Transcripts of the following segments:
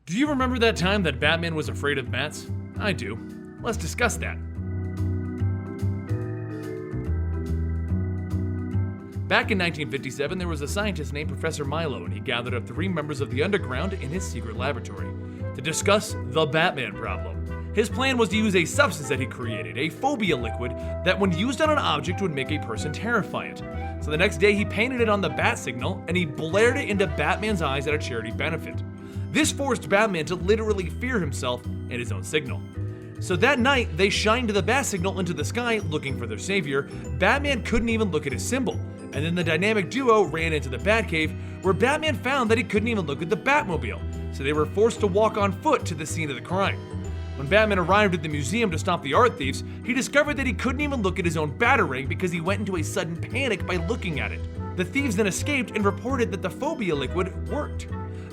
Do you remember that time that Batman was afraid of bats? I do. Let's discuss that. Back in 1957, there was a scientist named Professor Milo, and he gathered up 3 members of the underground in his secret laboratory to discuss the Batman problem. His plan was to use a substance that he created, a phobia liquid, that when used on an object would make a person terrified. So the next day he painted it on the bat signal and he blared it into Batman's eyes at a charity benefit. This forced Batman to literally fear himself and his own signal. So that night, they shined the bat signal into the sky looking for their savior. Batman couldn't even look at his symbol. And then the dynamic duo ran into the Batcave, where Batman found that he couldn't even look at the Batmobile. So they were forced to walk on foot to the scene of the crime. When Batman arrived at the museum to stop the art thieves, he discovered that he couldn't even look at his own Batarang because he went into a sudden panic by looking at it. The thieves then escaped and reported that the phobia liquid worked.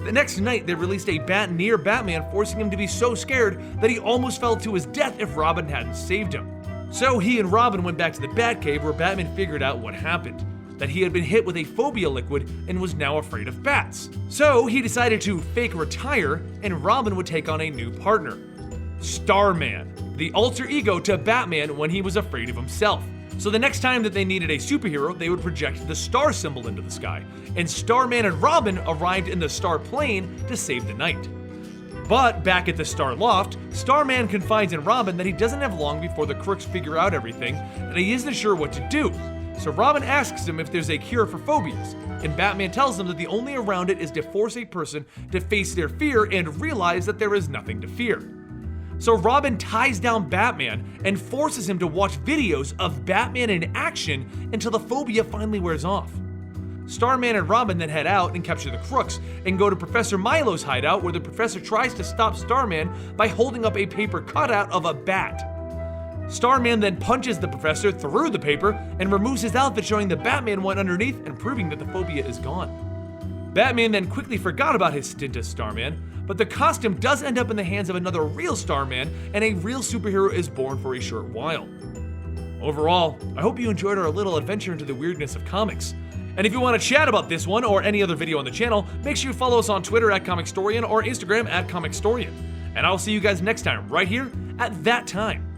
The next night, they released a bat near Batman, forcing him to be so scared that he almost fell to his death if Robin hadn't saved him. So he and Robin went back to the Batcave, where Batman figured out what happened, that he had been hit with a phobia liquid and was now afraid of bats. So he decided to fake retire, and Robin would take on a new partner, Starman, the alter ego to Batman when he was afraid of himself. So the next time that they needed a superhero, they would project the star symbol into the sky, and Starman and Robin arrived in the star plane to save the night. But back at the Star Loft, Starman confides in Robin that he doesn't have long before the crooks figure out everything, and he isn't sure what to do. So Robin asks him if there's a cure for phobias, and Batman tells him that the only way around it is to force a person to face their fear and realize that there is nothing to fear. So Robin ties down Batman and forces him to watch videos of Batman in action until the phobia finally wears off. Starman and Robin then head out and capture the crooks and go to Professor Milo's hideout, where the professor tries to stop Starman by holding up a paper cutout of a bat. Starman then punches the professor through the paper and removes his outfit, showing the Batman one underneath and proving that the phobia is gone. Batman then quickly forgot about his stint as Starman, but the costume does end up in the hands of another real Starman, and a real superhero is born for a short while. Overall, I hope you enjoyed our little adventure into the weirdness of comics. And if you want to chat about this one or any other video on the channel, make sure you follow us on Twitter at Comicstorian or Instagram at Comicstorian. And I'll see you guys next time, right here at that time.